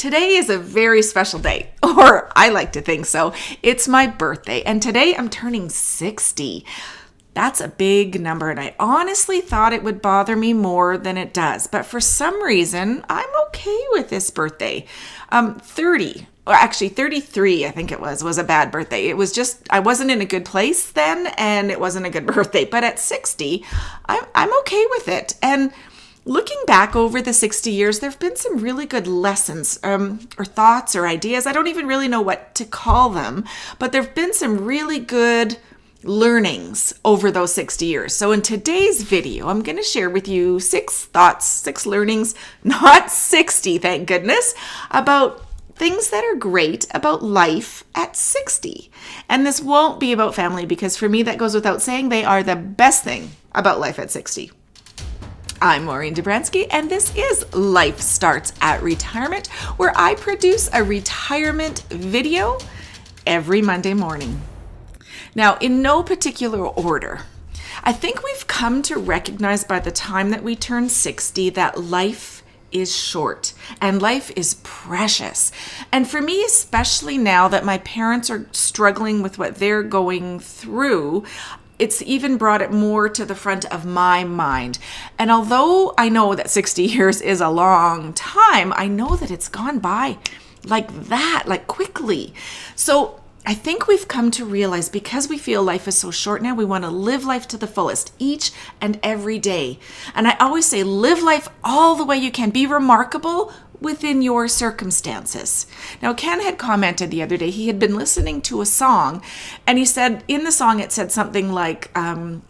Today is a very special day, or I like to think so. It's my birthday, and today I'm turning 60. That's a big number, and I honestly thought it would bother me more than it does. But for some reason, I'm okay with this birthday. 30, or actually 33, I think it was a bad birthday. It was just, I wasn't in a good place then, and it wasn't a good birthday. But at 60, I'm okay with it. And looking back over the 60 years, there have been some really good lessons or thoughts or ideas. I don't even really know what to call them, but there have been some really good learnings over those 60 years. So in today's video, I'm going to share with you 6 thoughts, 6 learnings, not 60, thank goodness, about things that are great about life at 60. And this won't be about family because for me, that goes without saying, they are the best thing about life at 60. I'm Maureen Dobransky, and this is Life Starts at Retirement, where I produce a retirement video every Monday morning. Now, in no particular order, I think we've come to recognize by the time that we turn 60 that life is short and life is precious. And for me, especially now that my parents are struggling with what they're going through, it's even brought it more to the front of my mind. And although I know that 60 years is a long time, I know that it's gone by like that, like quickly. So I think we've come to realize because we feel life is so short now, we want to live life to the fullest each and every day. And I always say, live life all the way you can. Be remarkable within your circumstances. Now, Ken had commented the other day, he had been listening to a song, and he said, in the song, it said something like,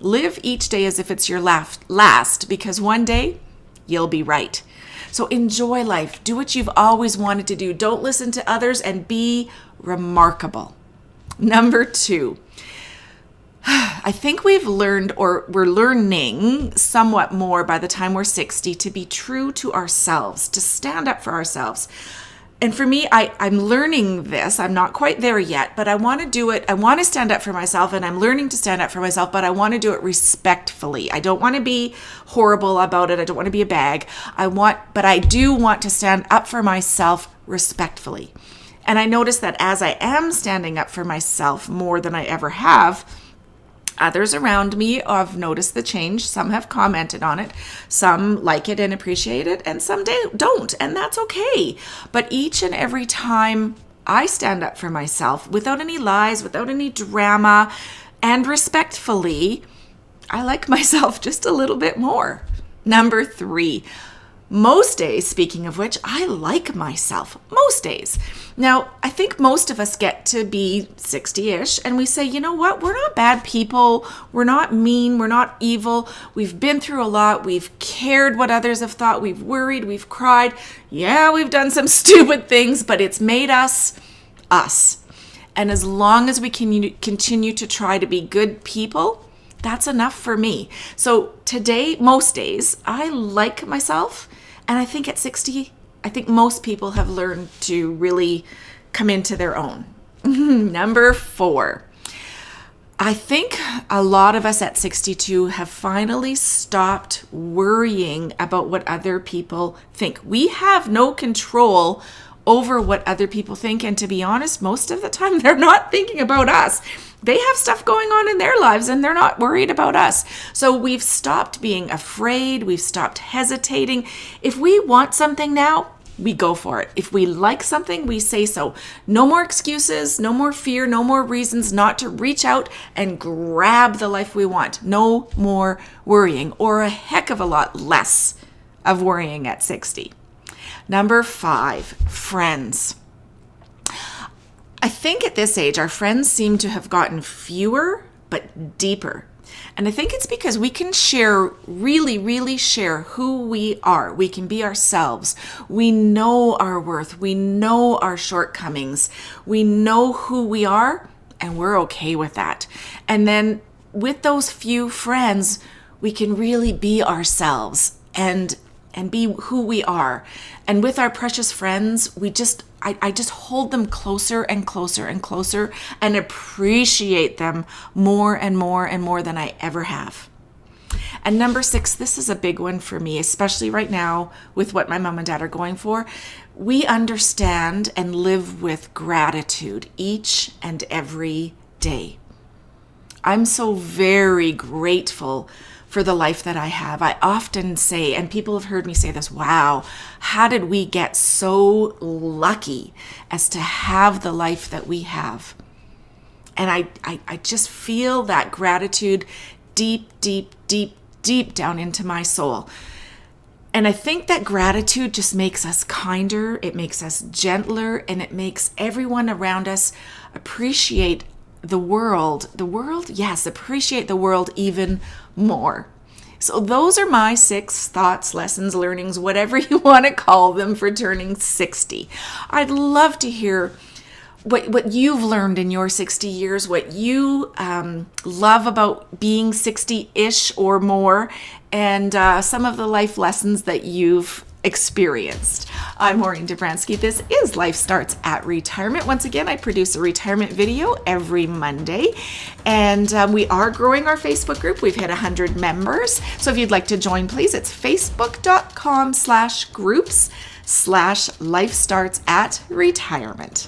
live each day as if it's your last, because one day you'll be right. So enjoy life. Do what you've always wanted to do. Don't listen to others and be remarkable. Number 2, I think we've learned, or we're learning somewhat more by the time we're 60, to be true to ourselves, to stand up for ourselves. And for me, I'm learning this. I'm not quite there yet, but I want to do it. I want to stand up for myself, and I'm learning to stand up for myself, but I want to do it respectfully. I don't want to be horrible about it. I don't want to be a bag. But I do want to stand up for myself respectfully. And I notice that as I am standing up for myself more than I ever have, others around me have noticed the change. Some have commented on it. Some like it and appreciate it, and some don't, and that's okay. But each and every time I stand up for myself without any lies, without any drama, and respectfully, I like myself just a little bit more. Number 3. Most days, speaking of which, I like myself. Most days. Now, I think most of us get to be 60-ish and we say, you know what? We're not bad people. We're not mean. We're not evil. We've been through a lot. We've cared what others have thought. We've worried. We've cried. Yeah, we've done some stupid things, but it's made us us. And as long as we can continue to try to be good people, that's enough for me. So today, most days, I like myself. And I think at 60, I think most people have learned to really come into their own. Number 4, I think a lot of us at 62 have finally stopped worrying about what other people think. We have no control over what other people think. And to be honest, most of the time, they're not thinking about us. They have stuff going on in their lives and they're not worried about us. So we've stopped being afraid. We've stopped hesitating. If we want something now, we go for it. If we like something, we say so. No more excuses, no more fear, no more reasons not to reach out and grab the life we want. No more worrying, or a heck of a lot less of worrying at 60. Number 5, friends. I think at this age, our friends seem to have gotten fewer, but deeper. And I think it's because we can really share who we are. We can be ourselves. We know our worth. We know our shortcomings. We know who we are, and we're okay with that. And then with those few friends, we can really be ourselves and be who we are. And with our precious friends, I just hold them closer and closer and closer and appreciate them more and more and more than I ever have. And number 6, this is a big one for me, especially right now with what my mom and dad are going for. We understand and live with gratitude each and every day. I'm so very grateful for the life that I have. I often say, and people have heard me say this, wow, how did we get so lucky as to have the life that we have? And I just feel that gratitude deep, deep, deep, deep down into my soul. And I think that gratitude just makes us kinder, it makes us gentler, and it makes everyone around us appreciate the world, yes, appreciate the world even more. So those are my 6 thoughts, lessons, learnings, whatever you want to call them for turning 60. I'd love to hear what you've learned in your 60 years, what you love about being 60-ish or more, and some of the life lessons that you've experienced. I'm Maureen Dobransky. This is Life Starts at Retirement. Once again, I produce a retirement video every Monday, and we are growing our Facebook group. We've hit 100 members. So if you'd like to join, please, it's facebook.com/groups/Life Starts at Retirement.